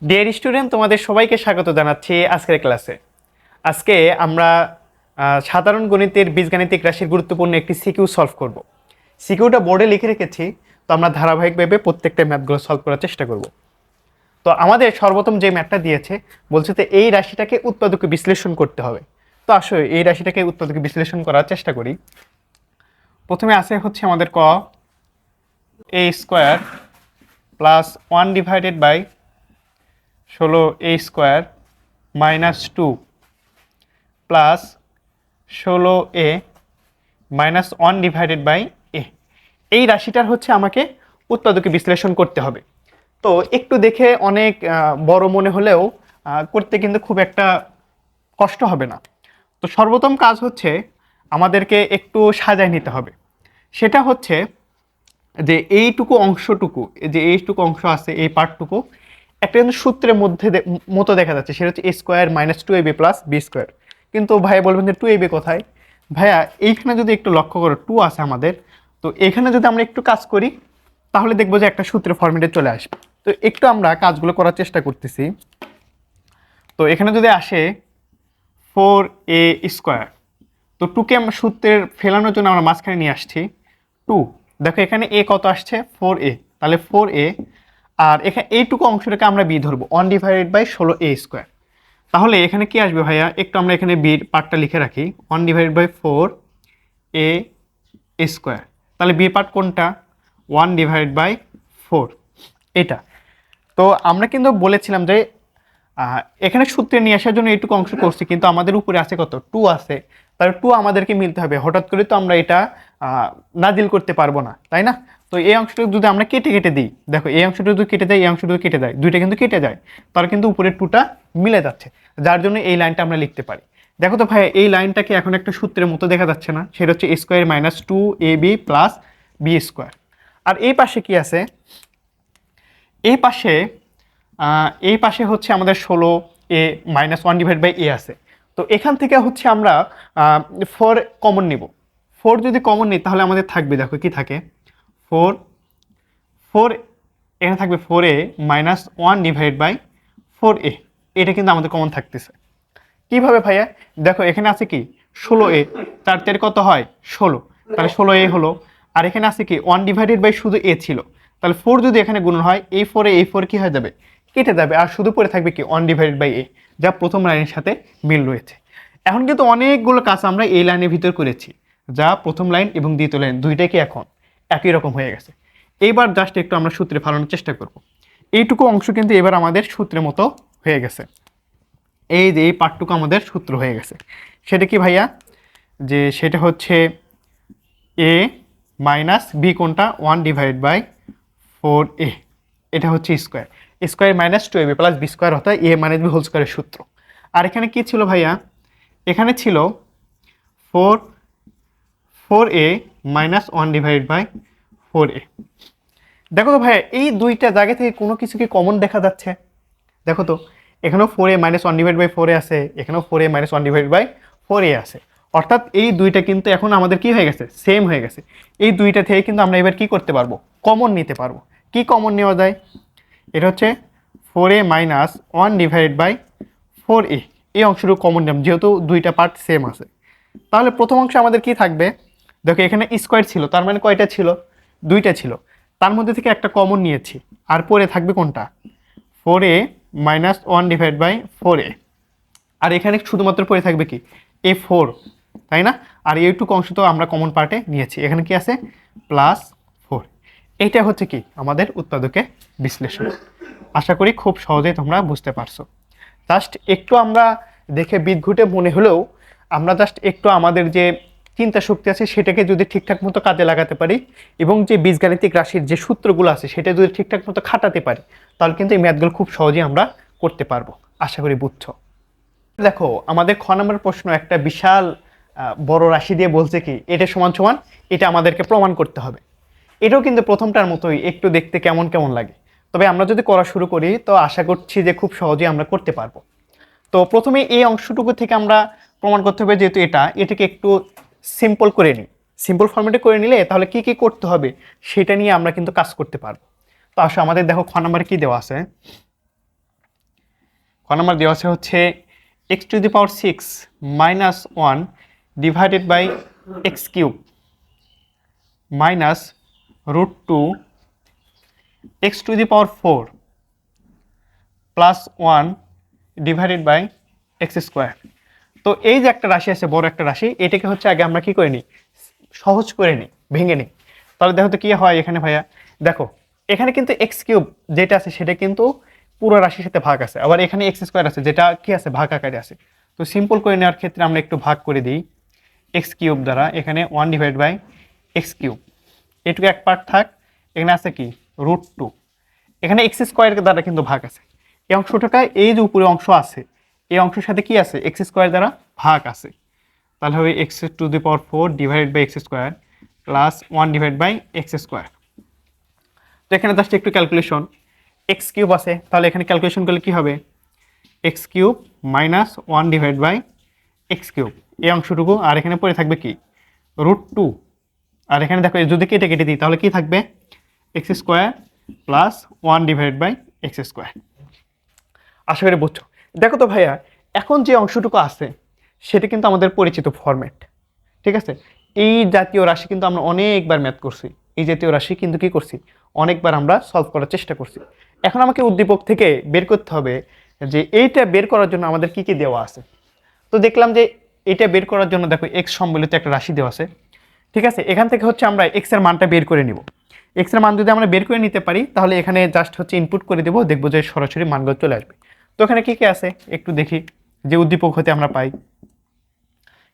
Dear student, তোমাদের সবাইকে স্বাগত জানাচ্ছি আজকের ক্লাসে। আজকে আমরা সাধারণ গণিতের বীজগাণিতিক রাশির গুরুত্বপূর্ণ একটি সিকিউ সলভ করব। সিকিউটা বোর্ডে লিখে রেখেছি, তো আমরা ধারাবাহিকভাবে প্রত্যেকটা ম্যাথগুলো সলভ করার চেষ্টা করব। তো আমাদের সর্বপ্রথম যে ম্যাথটা দিয়েছে, বলছে যে এই রাশিটাকে উৎপাদকে বিশ্লেষণ করতে হবে। তো আসলে এই রাশিটাকে উৎপাদকে বিশ্লেষণ করার চেষ্টা করি। প্রথমে আছে হচ্ছে আমাদের A square plus 1/16 a² minus 2 plus 16a minus 1/a। এই রাশিটার হচ্ছে আমাকে উৎপাদকে বিশ্লেষণ করতে হবে। তো একটু দেখে অনেক বড় মনে হলেও করতে কিন্তু খুব একটা কষ্ট হবে না। তো সর্বপ্রথম কাজ হচ্ছে আমাদেরকে একটু সাজায় নিতে হবে। সেটা হচ্ছে যে এইটুকু অংশটুকু, যে এইটুকু অংশ আছে, এই পার্টটুকু একটা কিন্তু সূত্রের মধ্যে মতো দেখা যাচ্ছে, সেটা হচ্ছে a² minus 2ab plus b²। কিন্তু ভাইয়া বলবেন যে 2ab কোথায়? ভাইয়া এইখানে যদি একটু লক্ষ্য করো 2 আছে আমাদের, তো এখানে যদি আমরা একটু কাজ করি তাহলে দেখবো যে একটা সূত্রের ফর্মেটে চলে আসবে। তো একটু আমরা কাজগুলো করার চেষ্টা করতেছি। তো এখানে যদি আসে 4a², তো 2কে আমরা সূত্রের ফেলানোর জন্য আমরা মাঝখানে নিয়ে আসছি 2। দেখো এখানে এ কত আসছে 4a, তাহলে 4a, আর এখানে এইটুকু অংশটাকে আমরা বি ধরবো 1/16a²। তাহলে এখানে কি আসবে ভাইয়া, একটু আমরা এখানে বির পার্টটা লিখে রাখি 1/4a²। তাহলে বি পার্ট কোনটা? 1/4 এটা। তো আমরা কিন্তু বলেছিলাম যে এখানে সূত্রে নিয়ে আসার জন্য এইটুকু অংশ করছি, কিন্তু আমাদের উপরে আছে কত 2 আছে, তাহলে 2 আমাদেরকে মিলতে হবে। হঠাৎ করে তো আমরা এটা নাজিল করতে পারবো না, তাই না? তো এই অংশটুকু যদি আমরা কেটে কেটে দিই, দেখো এই অংশটুকু যদি কেটে যায়, এই অংশটুকু কেটে যায়, দুইটা কিন্তু কেটে যায়, তাহলে কিন্তু উপরে 2টা মিলে যাচ্ছে, যার জন্য এই লাইনটা আমরা লিখতে পারি। দেখো তো ভাই, এই লাইনটাকে এখন একটা সূত্রের মতো দেখা যাচ্ছে না? সেটা হচ্ছে a² minus 2ab plus b²। আর এই পাশে কি আছে? এই পাশে হচ্ছে আমাদের 16a মাইনাস 1/a আছে। তো এখান থেকে হচ্ছে আমরা 4 কমন নিব। 4 যদি কমন নিই তাহলে আমাদের থাকবে, দেখো কি থাকে 4 4 এখানে থাকবে 4a মাইনাস 1/4a। এটা কিন্তু আমাদের কমন থাকতেছে। কিভাবে ভাইয়া? দেখো এখানে আছে কি 16a, 4 কত হয় 16, তাহলে 16a হলো। আর এখানে আছে কি 1/, শুধু a ছিল, তাহলে 4 যদি এখানে গুণন হয় এই 4 কি হয়ে যাবে, কেটে যাবে, আর শুধু পড়ে থাকবে কি 1/a, যা প্রথম লাইনের সাথে মিল রয়েছে। এখন কিন্তু অনেকগুলো কাজ আমরা এই লাইনের ভিতর করেছি, যা প্রথম লাইন এবং দ্বিতীয় লাইন দুইটাই কি এখন একই রকম হয়ে গেছে। এইবার জাস্ট একটু আমরা সূত্রে ফেলানোর চেষ্টা করব। এইটুকু অংশ কিন্তু এবার আমাদের সূত্রের মতো হয়ে গেছে। এই যে এই পার্টটুকু আমাদের সূত্র হয়ে গেছে। সেটা কি ভাইয়া? যে সেটা হচ্ছে a মাইনাস বি কোনটা 1/4a, এটা হচ্ছে square minus 2ab plus b² অর্থাৎ a মাইনাস বি হোল স্কোয়ারের সূত্র। আর এখানে কি ছিল ভাইয়া? এখানে ছিল 4a মাইনাস 1/4a। দেখো তো ভাইয়া, এই দুইটা জায়গা থেকে কোনো কিছু কি কমন দেখা যাচ্ছে? দেখো তো, এখানেও 4a মাইনাস 1/4a আছে, এখানেও 4a মাইনাস 1/4a আছে। অর্থাৎ এই দুইটা কিন্তু এখন আমাদের কি হয়ে গেছে, সেম হয়ে গেছে। এই দুইটা থেকে কিন্তু আমরা এবার কি করতে পারবো, কমন নিতে পারবো। কি কমন নেওয়া যায়? এটা হচ্ছে 4a মাইনাস 1/4a, এই অংশটুকু কমন নিলাম যেহেতু দুইটা পার্ট সেম আছে। তাহলে প্রথম অংশে আমাদের কি থাকবে? দেখো এখানে স্কোয়ার ছিল, তার মানে কয়টা ছিল, দুইটা ছিল, তার মধ্যে থেকে একটা কমন নিয়েছি, আর পরে থাকবে কোনটা 4a মাইনাস 1/4a। আর এখানে শুধুমাত্র পড়ে থাকবে কি a4, তাই না? আর এইটুকু অংশ তো আমরা কমন পার্টে নিয়েছি, এখানে কি আছে +4। এইটা হচ্ছে কি আমাদের উৎপাদকে বিশ্লেষণ। আশা করি খুব সহজেই তোমরা বুঝতে পারছো। জাস্ট একটু আমরা দেখে বিদঘুটে মনে হলেও আমরা জাস্ট একটু আমাদের যে চিন্তা শক্তি আছে সেটাকে যদি ঠিকঠাক মতো কাজে লাগাতে পারি, এবং যে বীজগাণিতিক রাশির যে সূত্রগুলো আছে সেটা যদি ঠিকঠাক মতো খাটাতে পারি, তাহলে কিন্তু এই ম্যাথগুলো খুব সহজেই আমরা করতে পারবো। আশা করি বুঝছো। দেখো আমাদের খ নম্বর প্রশ্ন একটা বিশাল বড় রাশি দিয়ে বলছে কি এটা সমান সমান, এটা আমাদেরকে প্রমাণ করতে হবে। এটাও কিন্তু প্রথমটার মতোই একটু দেখতে কেমন কেমন লাগে, তবে আমরা যদি করা শুরু করি তো আশা করছি যে খুব সহজেই আমরা করতে পারবো। তো প্রথমে এই অংশটুকু থেকে আমরা প্রমাণ করতে হবে, যেহেতু এটাকে একটু সিম্পল করে নিই। সিম্পল ফর্মেটে করে নিলে তাহলে কি কি করতে হবে সেটা নিয়ে আমরা কিন্তু কাজ করতে পারবো। তো আসলে আমাদের দেখো খ নম্বরে কি দেওয়া আছে, ক নাম্বার দেওয়া আছে হচ্ছে X to the power 6 minus 1 divided by X cube minus √2 X to the power 4 plus 1 divided by X square. তো এই যে একটা রাশি আছে, বড় একটা রাশি, এটাকে হচ্ছে আগে আমরা কি করে নিই, সহজ করে নিই, ভেঙে নিই। তাহলে দেখো তো কি হয় এখানে ভাইয়া, দেখো এখানে কিন্তু এক্স কিউব যেটা আছে সেটা কিন্তু পুরো রাশির সাথে ভাগ আছে, আবার এখানে এক্স স্কোয়ার আছে যেটা কি আছে, ভাগ আকারে আছে। তো সিম্পল করে নেওয়ার ক্ষেত্রে আমরা একটু ভাগ করে দিই এক্স কিউব দ্বারা, এখানে 1 ডিভাইড বাই এক্স কিউব, এটুকু এক পার্ট থাক, এখানে আছে কি √2, এখানে এক্স স্কোয়ার দ্বারা কিন্তু ভাগ আছে, এই অংশটা এই যে উপরে অংশ আছে এই অংশের সাথে কি আছে, এক্স স্কোয়ার দ্বারা ভাগ আছে। তাহলে হবে X to the power 4 divide by X square plus 1 divide by X square. তো এখানে জাস্ট একটু ক্যালকুলেশন, এক্স কিউব আছে, তাহলে এখানে ক্যালকুলেশন করলে কি হবে, X cube minus 1 divide by X cube, এই অংশটুকু, আর এখানে পড়ে থাকবে কি √2, আর এখানে দেখো যদি কেটে কেটে দিই তাহলে কি থাকবে, X square plus 1 divide by X square. আশা করি বুঝছো। দেখো তো ভাইয়া, এখন যে অংশটুকু আছে সেটা কিন্তু আমাদের পরিচিত ফরম্যাট, ঠিক আছে। এই জাতীয় রাশি কিন্তু আমরা অনেকবার ম্যাথ করছি, এই জাতীয় রাশি কিন্তু কি করছি, অনেকবার আমরা সলভ করার চেষ্টা করছি। এখন আমাকে উদ্দীপক থেকে বের করতে হবে যে এইটা বের করার জন্য আমাদের কি কি দেওয়া আছে। তো দেখলাম যে এটা বের করার জন্য দেখো এক্স সম্বলিত একটা রাশি দেওয়া আছে, ঠিক আছে। এখান থেকে হচ্ছে আমরা এক্স এর মানটা বের করে নিব। এক্স এর মান যদি আমরা বের করে নিতে পারি তাহলে এখানে জাস্ট হচ্ছে ইনপুট করে দেবো, দেখবো যে সরাসরি মানগুলো চলে আসবে। তো এখানে কি কি আছে একটু দেখি, যে উদ্দীপক হতে আমরা পাই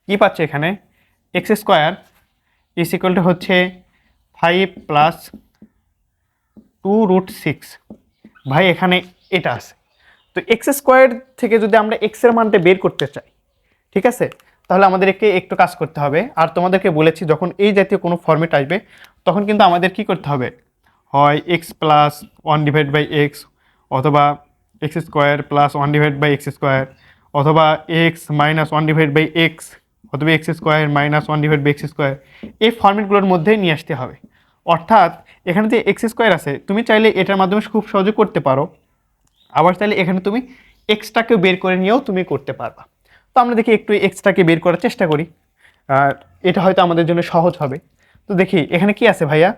কি পাচ্ছি, এখানে x square is equal to হচ্ছে 5 প্লাস 2√6। ভাই এখানে এটা আছে, তো এক্স স্কোয়ার থেকে যদি আমরা এক্স এর মানটা বের করতে চাই, ঠিক আছে, তাহলে আমাদেরকে একটু কাজ করতে হবে। আর তোমাদেরকে বলেছি যখন এই জাতীয় কোনো ফর্মেট আসবে তখন কিন্তু আমাদের কি করতে হবে, হয় X plus 1 divide by X, অথবা X square plus 1 divide by X square, অথবা X minus 1 divide by X, অথবা X square minus 1 divide by X square, এই ফর্মেটগুলোর মধ্যে নিয়ে আসতে হবে। অর্থাৎ এখানে যে এক্স স্কোয়ার আছে তুমি চাইলে এটার মাধ্যমে খুব সহজে করতে পারো, আবার চাইলে এখানে তুমি এক্সটাকে বের করে নিয়েও তুমি করতে পারবা। তো আমরা দেখি একটু এক্সটাকে বের করার চেষ্টা করি, আর এটা হয়তো আমাদের জন্য সহজ হবে। তো দেখি এখানে কি আছে ভাইয়া,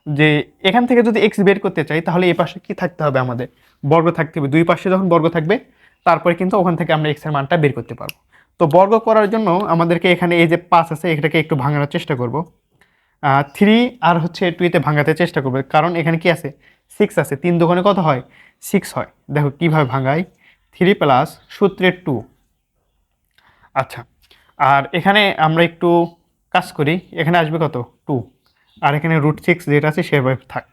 যে এখান থেকে যদি এক্স বের করতে চাই তাহলে এই পাশে কি থাকতে হবে, আমাদের বর্গ থাকতে হবে, দুই পাশে যখন বর্গ থাকবে তারপরে কিন্তু ওখান থেকে আমরা এক্স এর মানটা বের করতে পারবো। তো বর্গ করার জন্য আমাদেরকে এখানে এই যে 5 আছে এটাকে একটু ভাঙানোর চেষ্টা করব, 3 আর হচ্ছে 2 ভাঙাতে চেষ্টা করবে, কারণ এখানে কি আছে 6 আছে, 3 দুগুণে কত হয় 6 হয়। দেখো কিভাবে ভাঙাই, 3 প্লাস সূত্রের 2। আচ্ছা, আর এখানে আমরা একটু কাজ করি, এখানে আসবে কত 2, আর এখানে √6 যেটা আছে সেভাবে থাক।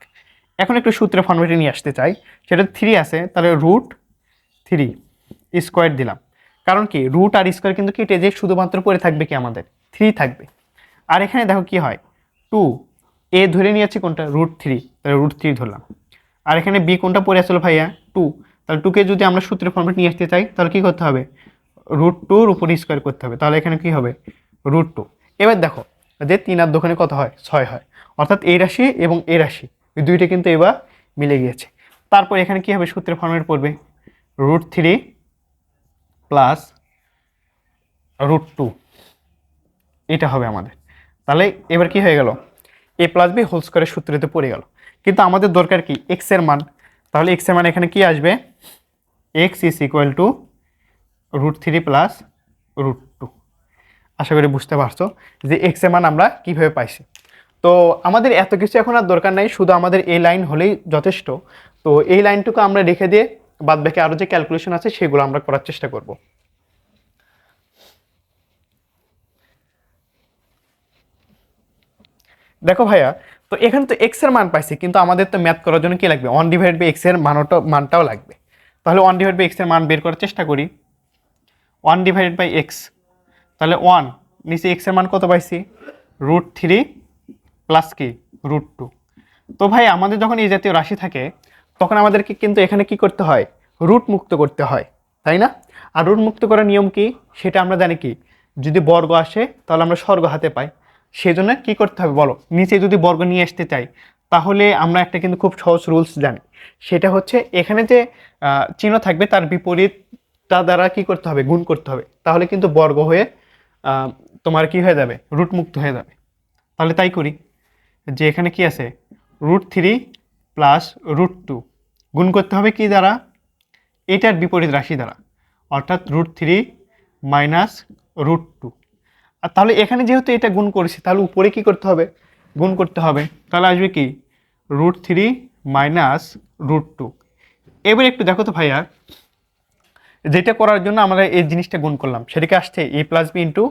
এখন একটু সূত্রের ফর্মেটে নিয়ে আসতে চাই, সেটা 3 আছে, তাহলে √3 স্কোয়ার দিলাম, কারণ কি রুট আর স্কোয়ার কিন্তু কেটে যে শুধুমাত্র পড়ে থাকবে কি আমাদের 3 থাকবে। আর এখানে দেখো কি হয় 2, এ ধরে নিয়েছি কোনটা √3, তাহলে √3 ধরলাম। আর এখানে বি কোনটা পড়ে আসলো ভাইয়া 2, তাহলে 2কে যদি আমরা সূত্রের ফর্মেট নিয়ে আসতে চাই তাহলে কি করতে হবে, √2 উপর স্কোয়ার করতে হবে, তাহলে এখানে কি হবে √2। এবার দেখো যে 3 আর দোকানে কত হয় 6 হয়, অর্থাৎ এই রাশি এবং এই রাশি এই দুইটা কিন্তু এবার মিলে গিয়েছে। তারপর এখানে কি হবে, সূত্রের ফর্মেট পড়বে √3 প্লাস √2, এটা হবে আমাদের। তাহলে এবার কি হয়ে গেল, a প্লাস বি হোল স্কোয়ারের সূত্রতে পড়ে গেল। কিন্তু আমাদের দরকার কি এক্স এর মান, তাহলে এক্স এর মান এখানে কি আসবে, x is equal to √3 plus √2। আশা করি বুঝতে পারছো যে এক্স এর মান আমরা কিভাবে পাইছি। তো আমাদের এত কিছু এখন আর দরকার নাই, শুধু আমাদের এই লাইন হলেই যথেষ্ট। তো এই লাইনটুকু আমরা রেখে দিয়ে বাদ বাকি আরও যে ক্যালকুলেশন আছে সেগুলো আমরা করার চেষ্টা করব। দেখো ভাইয়া, তো এখানে তো এক্স এর মান পাইছি, কিন্তু আমাদের তো ম্যাথ করার জন্য কি লাগবে, 1 ডিভাইড বাই এক্স এর মানটাও লাগবে। তাহলে 1 ডিভাইড বাই এক্স এর মান বের করার চেষ্টা করি, 1 ডিভাইড বাই এক্স, তাহলে 1 নিচে এক্স এর মান কত পাইছি √3 প্লাস কি √2। তো ভাই আমাদের যখন এই জাতীয় রাশি থাকে তখন আমাদেরকে কিন্তু এখানে কি করতে হয়, রুট মুক্ত করতে হয়, তাই না? আর রুট মুক্ত করার নিয়ম কি সেটা আমরা জানি, কি যদি বর্গ আসে তাহলে আমরা স্বর্গ হাতে পাই। সেই জন্য কী করতে হবে বলো, নিচে যদি বর্গ নিয়ে আসতে চাই তাহলে আমরা একটা কিন্তু খুব সহজ রুলস জানি, সেটা হচ্ছে এখানে যে চিহ্ন থাকবে তার বিপরীত রুটটা দ্বারা কি করতে হবে, গুণ করতে হবে, তাহলে কিন্তু বর্গ হয়ে তোমার কি হয়ে যাবে, রুট মুক্ত হয়ে যাবে। তাহলে তাই করি, যে এখানে কি আছে, √3 প্লাস √2 গুণ করতে হবে কি দ্বারা, এটার বিপরীত রাশি দ্বারা, অর্থাৎ √3 মাইনাস √2। আর তাহলে এখানে যেহেতু এটা গুণ করেছি, তাহলে উপরে কি করতে হবে, গুণ করতে হবে। তাহলে আসবে কি √3 মাইনাস √2। এবার একটু দেখো তো ভাইয়া, যেটা করার জন্য আমরা এই জিনিসটা গুণ করলাম সেটাকে আসছে a plus B into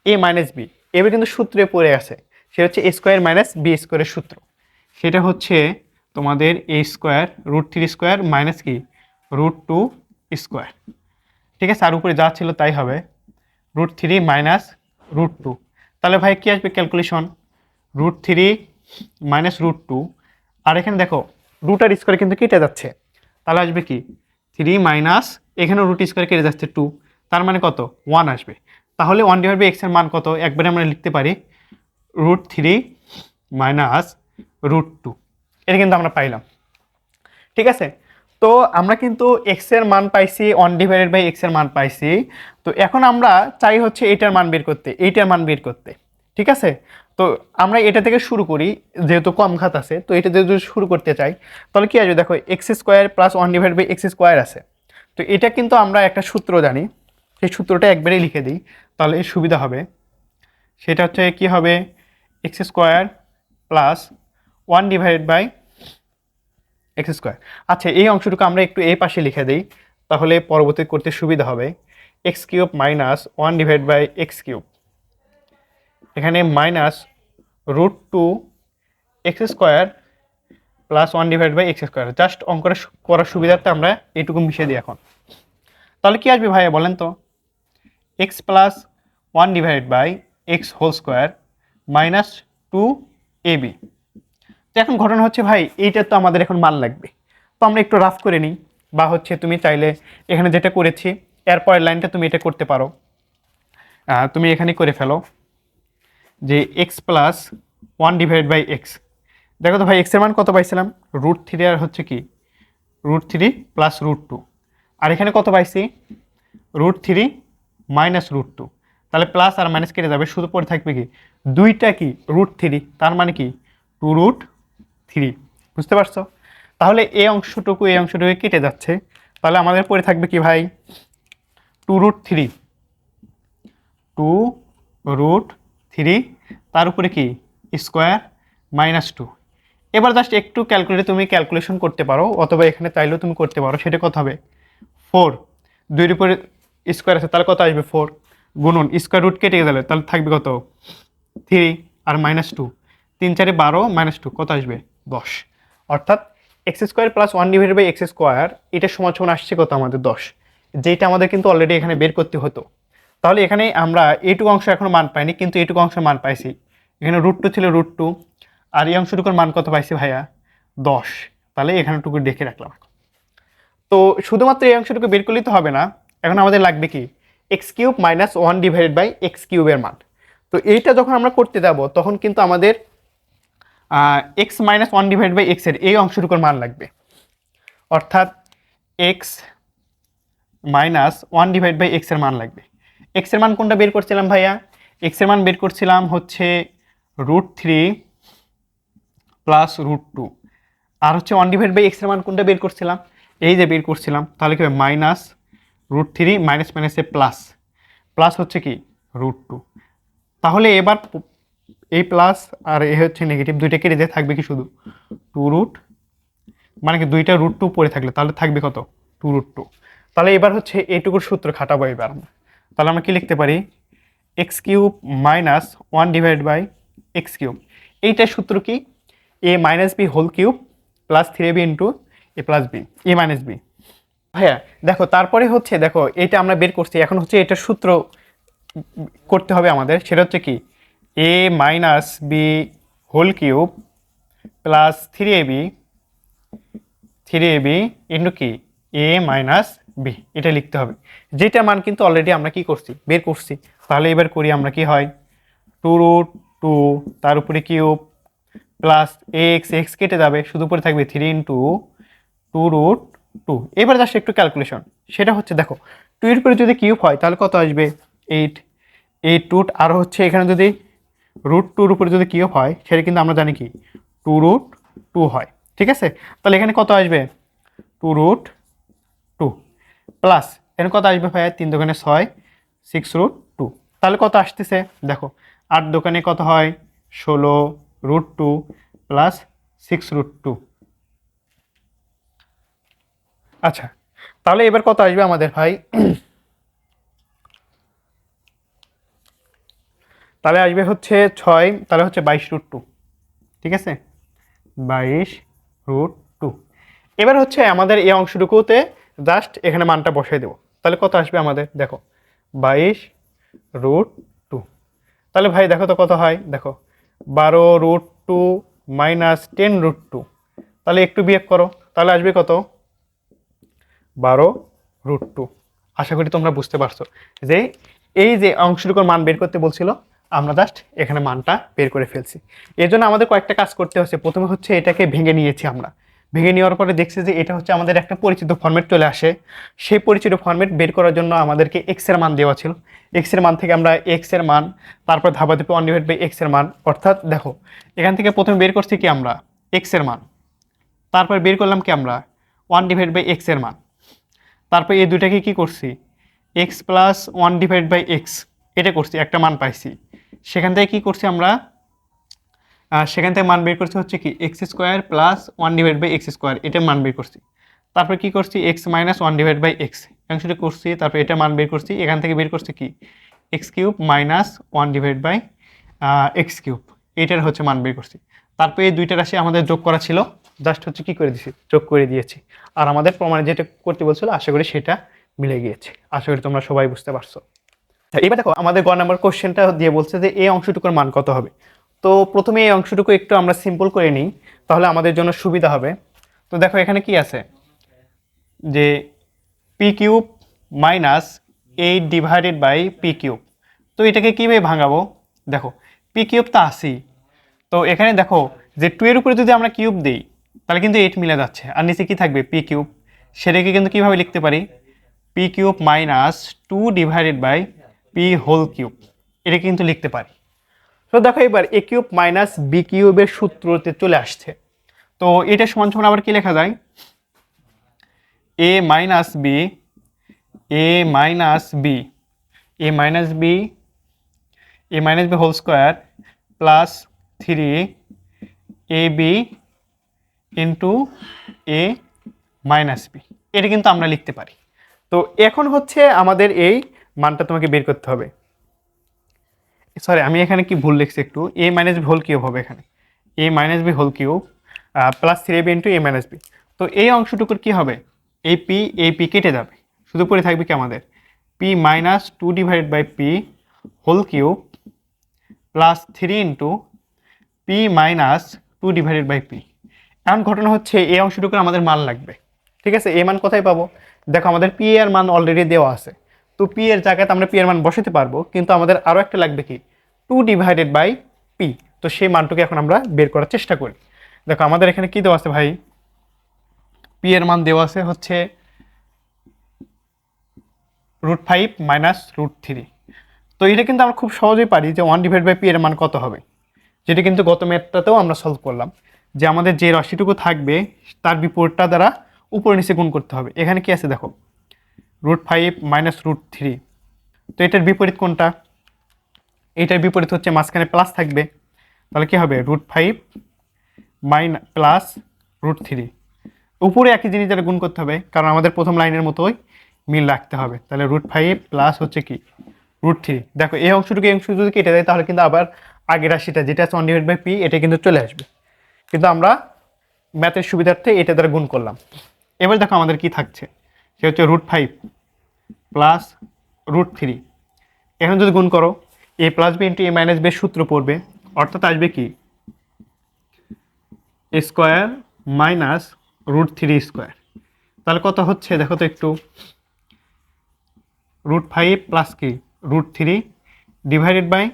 A minus B. এবার কিন্তু সূত্রে পড়ে আছে, সেটা হচ্ছে a স্কোয়ার মাইনাস বি স্কোয়ারের সূত্র। সেটা হচ্ছে তোমাদের a স্কোয়ার √3 স্কোয়ার মাইনাস কি √2 স্কোয়ার। ঠিক আছে, আর উপরে যা ছিল তাই হবে, √3 মাইনাস √2। তাহলে ভাই কি আসবে ক্যালকুলেশন, √3 মাইনাস √2, আর এখানে দেখো রুট আর স্কোয়ার কিন্তু কেটে যাচ্ছে, তাহলে আসবে কি 3 মাইনাস, এখানে রুট স্কোয়ার কেটে যাচ্ছে 2, তার মানে কত 1 আসবে। তাহলে 1/x এর মান কত, একবারে আমরা লিখতে পারি √3 মাইনাস √2। এটা কিন্তু আমরা পাইলাম। ঠিক আছে, তো আমরা কিন্তু এক্স এর মান পাইছি, 1/x এর মান পাইছি। তো এখন আমরা চাই হচ্ছে এইটার মান বের করতে, এইটার মান বের করতে। ঠিক আছে, তো আমরা এটা থেকে শুরু করি, যেহেতু কম ঘাত আছে, তো এটা যদি শুরু করতে চাই তাহলে কি আসবে, দেখো x square plus 1/x square আছে। তো এটা কিন্তু আমরা একটা সূত্র জানি, সেই সূত্রটা একবারেই লিখে দিই তাহলে সুবিধা হবে। সেটা হচ্ছে কি হবে, x square plus 1/x square. আচ্ছা, এই অংশটুকু আমরা একটু এই পাশে লিখে দিই, তাহলে পরবর্তী করতে সুবিধা হবে। X cube minus 1/x cube, এখানে minus √2 X square plus 1/x square. Just অঙ্কটা করার সুবিধার্থে আমরা এইটুকু মিশিয়ে দিই এখন। তাহলে কি আসবে ভাইয়া বলেন তো, X plus 1/x whole square minus 2ab। তো এখন ঘটনা হচ্ছে ভাই, এইটা তো আমাদের এখন মান লাগবে, তো আমরা একটু রাফ করে নিই, বা হচ্ছে তুমি চাইলে এখানে যেটা করেছি এরপরের লাইনটা তুমি এটা করতে পারো। তুমি এখানে করে ফেলো যে এক্স প্লাস 1/x। দেখো তো ভাই এক্সের মান কত পাইছিলাম, √3 আর হচ্ছে কি √3 প্লাস √2, আর এখানে কত পাইছি √3 মাইনাস √2। তাহলে প্লাস আর মাইনাস কেটে যাবে, শুধু পরে থাকবে কি দুইটা কি √3, তার মানে কি 2√3। বুঝতে পারছো, তাহলে এই অংশটুকু কেটে যাচ্ছে, তাহলে আমাদের পরে থাকবে কি ভাই 2√3, 2√3, তার উপরে কি স্কোয়ার মাইনাস 2। এবার জাস্ট একটু তুমি ক্যালকুলেশন করতে পারো, অথবা এখানে চাইলেও তুমি করতে পারো। সেটা কত হবে 4, 2-এর উপরে স্কোয়ার আছে, তাহলে কত আসবে 4, গুণন স্কোয়ার রুট কেটে গেলে তাহলে থাকবে কত 3 আর মাইনাস 2, 3 × 4 = 12 মাইনাস 2 কত আসবে 10। অর্থাৎ x square plus 1/x square এটা সমান সমান আসছে কত আমাদের 10, যেটা আমাদের কিন্তু অলরেডি এখানে বের করতে হতো। তাহলে এখানে আমরা এইটুকু অংশ এখনো মান পাইনি, কিন্তু এইটুকু অংশের মান পাইছি। এখানে √2 ছিল, √2, আর এই অংশটুকুর মান কত পাইছি ভাইয়া 10। তাহলে এখানেটুকু দেখে রাখলাম। তো শুধুমাত্র এই অংশটুকু বের করলেই তো হবে না, এখন আমাদের লাগবে কি এক্স কিউব মাইনাস 1/x কিউবের মান। তো এইটা যখন আমরা করতে যাব তখন কিন্তু আমাদের এক্স মাইনাস 1/x এর এই অংশটুকুর মান লাগবে, অর্থাৎ এক্স মাইনাস 1/x এর মান লাগবে। এক্স এর মান কোনটা বের করছিলাম ভাইয়া, এক্স এর মান বের করছিলাম হচ্ছে √3 প্লাস √2, আর হচ্ছে 1/x এর মান কোনটা বের করছিলাম, এই যে বের করছিলাম। তাহলে কি হবে মাইনাস √3 মাইনাস মাইনাসে প্লাস, প্লাস হচ্ছে কি √2। তাহলে এবার এই প্লাস আর এ হচ্ছে নেগেটিভ, দুইটা কেটে দিয়ে থাকবে কি শুধু 2√, মানে কি দুইটা √2 পড়ে থাকলে তাহলে থাকবে কত 2√2। তাহলে এবার হচ্ছে এইটুকুর সূত্র খাটাবো এবার আমরা। তাহলে আমরা কি লিখতে পারি x cube minus 1/x cube, এইটার সূত্র কি a minus B whole cube plus 3ab into A plus B, A minus B. হ্যাঁ দেখো, তারপরে হচ্ছে দেখো এইটা আমরা বের করছি, এখন হচ্ছে এটার সূত্র করতে হবে আমাদের। সেটা হচ্ছে কি a minus B whole cube plus 3ab into কি a মাইনাস বি, এটা লিখতে হবে। যেটা মান কিন্তু অলরেডি আমরা কি করছি বের করছি। তাহলে এবার করি আমরা, কি হয় 2√2 তার উপরে কিউব প্লাস এক্স, এক্স কেটে যাবে, শুধু পরে থাকবে 3 × 2√2 টু। এবার জাস্ট একটু ক্যালকুলেশন, সেটা হচ্ছে দেখো 2 এর উপরে যদি কিউব হয় তাহলে কত আসবে 8, 8 রুট, আর হচ্ছে এখানে যদি √2 উপরে যদি কিউব হয় সেটা কিন্তু আমরা জানি কি 2√2 হয়, ঠিক আছে। তাহলে এখানে কত আসবে 2√2 প্লাস এখানে কত আসবে ভাইয়া 3 দোকানে 6, 6√2। তাহলে কত আসতেছে দেখো 8 দোকানে কত হয় 16√2 প্লাস 6√2। আচ্ছা, তাহলে এবার কত আসবে আমাদের ভাই তাহলে আসবে হচ্ছে 6, তাহলে হচ্ছে 22√2, ঠিক আছে 22√2। এবার হচ্ছে আমাদের এই অংশটুকুতে জাস্ট এখানে মানটা বসাই দেবো, তাহলে কত আসবে আমাদের দেখো 22√2। তাহলে ভাই দেখো তো কত হয়, দেখো 12√2 মাইনাস 10√2, তাহলে একটু বিয়োগ করো, তাহলে আসবে কত 12√2। আশা করি তোমরা বুঝতে পারছো যে এই যে অংশটুকুর মান বের করতে বলছিল, আমরা জাস্ট এখানে মানটা বের করে ফেলছি। এর জন্য আমাদের কয়েকটা কাজ করতে হচ্ছে। প্রথমে হচ্ছে এটাকে ভেঙে নিয়েছি আমরা, ভেঙে নেওয়ার পরে দেখছি যে এটা হচ্ছে আমাদের একটা পরিচিত ফরম্যাট চলে আসে। সেই পরিচিত ফরম্যাট বের করার জন্য আমাদেরকে এক্স এর মান দেওয়া ছিল, এক্স এর মান থেকে আমরা এক্স এর মান, তারপর ধাপাধাপি 1/x এর মান, অর্থাৎ দেখো এখান থেকে প্রথমে বের করছি কি আমরা এক্স এর মান, তারপর বের করলাম কি আমরা 1/x এর মান, তারপর এই দুইটাকে কি করছি এক্স প্লাস 1/x এটা করছি, একটা মান পাইছি। সেখান থেকে কি করছি আমরা সেখান থেকে মান বের করছি হচ্ছে কি x² প্লাস 1/x², এটার মান বের করছি। তারপর কি করছি x মাইনাস 1/x অংশটা করছি, তারপর এটা মান বের করছি। এখান থেকে বের করছি কি x³ মাইনাস 1/x³, এটার হচ্ছে মান বের করছি। তারপর এই দুইটা রাশি আমাদের যোগ করা ছিল, জাস্ট হচ্ছে কি করে দিয়েছি যোগ করে দিয়েছি। আর আমাদের প্রমাণে যেটা করতে বলছিল আশা করি সেটা মিলে গিয়েছে। আশা করি তোমরা সবাই বুঝতে পারছো। এবার দেখো আমাদের গ নাম্বার কোশ্চেনটা দিয়ে বলছে যে এই অংশটুকুর মান কত হবে। তো প্রথমে এই অংশটুকু একটু আমরা সিম্পল করে নিই, তাহলে আমাদের জন্য সুবিধা হবে। তো দেখো এখানে কি আছে যে p³ মাইনাস 8/p³। তো এটাকে কীভাবে ভাঙাবো, দেখো p³ তো আসি, তো এখানে দেখো যে 2 এর উপরে যদি আমরা কিউব দিই তাহলে কিন্তু 8 মিলে যাচ্ছে, আর নিচে কি থাকবে p³, সেটাকে কিন্তু কীভাবে লিখতে পারি p³ মাইনাস 2/p³, এটা কিন্তু লিখতে পারি। তো দেখো এবার a³ মাইনাস b³ সূত্রতে চলে আসছে। তো এটা সমান সমান আবার কি লেখা যায় a minus b whole square plus 3ab into a minus b, এটা কিন্তু আমরা লিখতে পারি। তো এখন হচ্ছে আমাদের এই মানটা তোমাকে বের করতে হবে। সরি, আমি এখানে কি ভুল লিখছি একটু, a minus B whole cube হবে এখানে, a minus B whole cube plus 3ab into a minus B. তো এই অংশটুকুর কি হবে এই পি কেটে যাবে, শুধু পরে থাকবে কি আমাদের p minus 2/p whole cube plus 3 into p minus 2/p। এখন ঘটনা হচ্ছে এই অংশটুকুর আমাদের মান লাগবে, ঠিক আছে। এই মান কোথায় পাবো, দেখো আমাদের p এর মান অলরেডি দেওয়া আছে, তো p এর জায়গাতে আমরা p এর মান বসাতে পারবো, কিন্তু আমাদের আরও একটা লাগবে কি 2/p। তো সেই মানটুকু এখন আমরা বের করার চেষ্টা করি। দেখো আমাদের এখানে কি দেওয়া আছে ভাই, p এর মান দেওয়া আছে হচ্ছে √5 মাইনাস √3। তো এটা কিন্তু আমরা খুব সহজেই পারি যে 1/p এর মান কত হবে, যেটা কিন্তু গত ম্যাথটাতেও আমরা সলভ করলাম, যে আমাদের যে রাশিটুকু থাকবে তার বিপরীতটা দ্বারা উপর নিচে গুণ করতে হবে। এখানে কি আছে দেখো √5 মাইনাস √3, তো এটার বিপরীত কোনটা, এটার বিপরীত হচ্ছে মাঝখানে প্লাস থাকবে, তাহলে কি হবে √5 প্লাস √3, উপরে একই জিনিস দ্বারা গুণ করতে হবে, কারণ আমাদের প্রথম লাইনের মতোই মিল রাখতে হবে। তাহলে √5 প্লাস হচ্ছে কি √3। দেখো এই অংশটুকু যদি কেটে দেয় তাহলে কিন্তু আবার আগের রাশিটা যেটা আছে 1/p এটা কিন্তু চলে আসবে, কিন্তু আমরা ম্যাথের সুবিধার্থে এটা দ্বারা গুণ করলাম। এবার দেখো আমাদের কি থাকছে, সে হচ্ছে √5 প্লাস √3। এখন যদি গুণ করো a plus B into a minus B সূত্র পড়বে, অর্থাৎ আসবে কি a স্কোয়ার মাইনাস √3²। তাহলে কত হচ্ছে দেখো তো একটু, √5 প্লাস কি √3 ডিভাইডেড বাই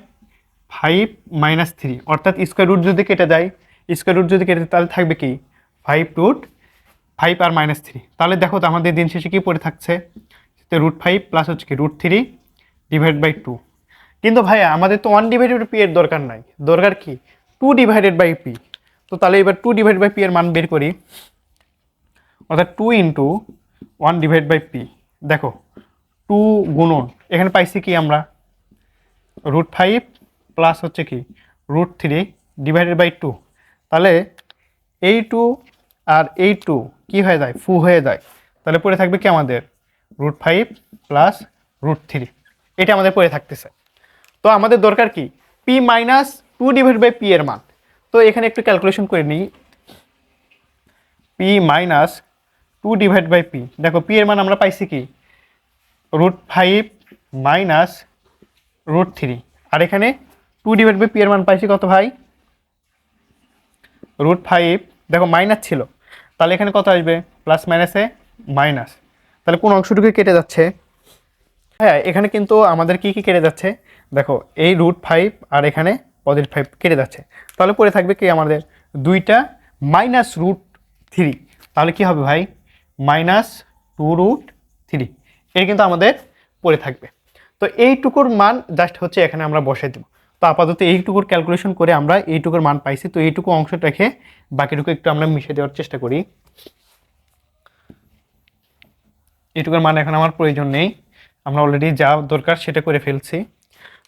5 মাইনাস 3, অর্থাৎ স্কোয়ার রুট যদি কেটে যায়, স্কোয়ার রুট যদি কেটে তাহলে থাকবে কি 5√3 5 আর -3, তাহলে দেখো তো আমাদের দিন শেষে কি পড়ে থাকছে, √5 প্লাস হচ্ছে কি √3 ডিভাইড বাই 2। কিন্তু ভাইয়া আমাদের তো 1 ডিভাইডেড পি এর দরকার নাই, দরকার কি 2 ডিভাইডেড বাই পি। তো তাহলে এবার 2 ডিভাইড বাই পি এর মান বের করি, অর্থাৎ 2 ইন্টু 1 ডিভাইড বাই পি। দেখো 2 গুণন এখানে পাইছি কি আমরা √5 প্লাস হচ্ছে কি √3 ডিভাইডেড বাই 2। তাহলে এই 2 আর এই 2 কি হয়ে যায়, ফু হয়ে যায়। তাহলে পড়ে থাকবে কি আমাদের √5 প্লাস √3, এটা আমাদের পড়ে থাকতেছে। তো আমাদের দরকার কি P minus 2 divide by P এর মান। তো এখানে একটু ক্যালকুলেশন করে নিই, P minus 2 divide by P. দেখো পি এর মান আমরা পাইছি কি √5 মাইনাস √3, আর এখানে 2 ডিভাইড বাই পি এর মান পাইছি কত ভাই, √5। দেখো মাইনাস ছিল, তাহলে এখানে কত আসবে, প্লাস মাইনাসে মাইনাস। তাহলে কোন অংশটুকু কেটে যাচ্ছে, হ্যাঁ এখানে কিন্তু আমাদের কি কি কেটে যাচ্ছে, দেখো এই √5 আর এখানে +5 কেটে যাচ্ছে। তাহলে পড়ে থাকবে কি আমাদের দুইটা মাইনাস √3। তাহলে কি হবে ভাই, -2√3, এটা কিন্তু আমাদের পড়ে থাকবে। তো এইটুকুর মান জাস্ট হচ্ছে এখানে আমরা বসাই দেব। তো আপাতত এইটুকুর ক্যালকুলেশন করে আমরা এইটুকুর মান পাইছি। তো এইটুকু অংশ রেখে বাকিটুকু একটু আমরা মিশিয়ে দেওয়ার চেষ্টা করি। এইটুকুর মান এখন আমার প্রয়োজন নেই, আমরা অলরেডি যা দরকার সেটা করে ফেলছি।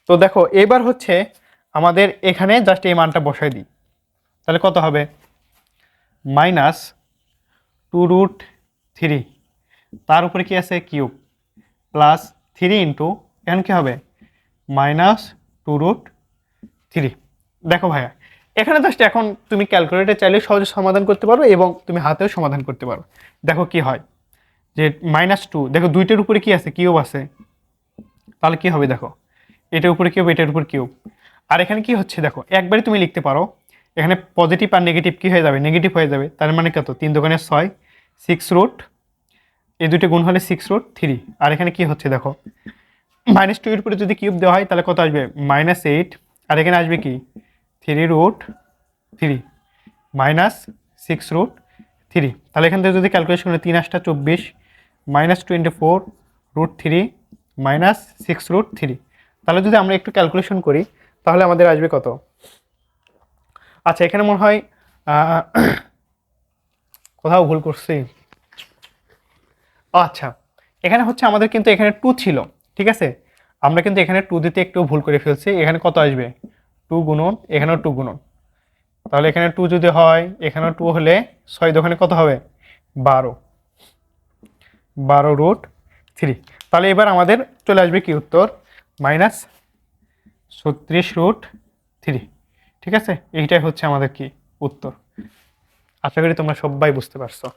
তো দেখো এবার হচ্ছে আমাদের এখানে জাস্ট এই মানটা বসাই দিই, তাহলে কত হবে, -2√3, তার উপরে কি আছে কিউব, প্লাস 3 ইন্টু এখন কি হবে -2√3। দেখো ভাইয়া এখানে জাস্ট এখন তুমি ক্যালকুলেটর চাইলে সহজে সমাধান করতে পারো এবং তুমি হাতেও সমাধান করতে পারো। দেখো কি হয় যে -2, দেখো দুইটার উপরে কি আছে, কিউব আছে, তাহলে কি হবে দেখো এটার উপরে কিউব, এটার উপর কিউব। আর এখানে কি হচ্ছে দেখো একবারে তুমি লিখতে পারো, এখানে পজিটিভ আর নেগেটিভ কি হয়ে যাবে, নেগেটিভ হয়ে যাবে। তার মানে কত, 3 দোকানে 6, 6√, এই দুটো গুণ হলে 6√3। আর এখানে কি হচ্ছে দেখো -2 এর উপরে যদি কিউব দেওয়া হয় তাহলে কত আসবে, -8, আর এখানে আসবে কি 3√3 -6√3। তাহলে এখান থেকে যদি ক্যালকুলেশন করি 3 8 24, -24√3 -6√3। তাহলে যদি আমরা একটু ক্যালকুলেশন করি তাহলে আমাদের আসবে কত, আচ্ছা এখানে মনে হয় কোথাও ভুল করছি। আচ্ছা এখানে হচ্ছে আমাদের কিন্তু এখানে 2 ছিল, ঠিক আছে, আমরা কিন্তু এখানে 2 দিতে একটু ভুল করে ফেলছি। এখানে কত আসবে, 2 গুণন, এখানেও 2 গুণন। তাহলে এখানে 2 যদি হয় এখানেও 2 হলে 6 দোকানে কত হবে, 12√3। তাহলে এবার আমাদের চলে আসবে কি উত্তর, -36√3। ঠিক আছে, এইটাই হচ্ছে আমাদের কি উত্তর। আশা করি তোমরা সবাই বুঝতে পারছো।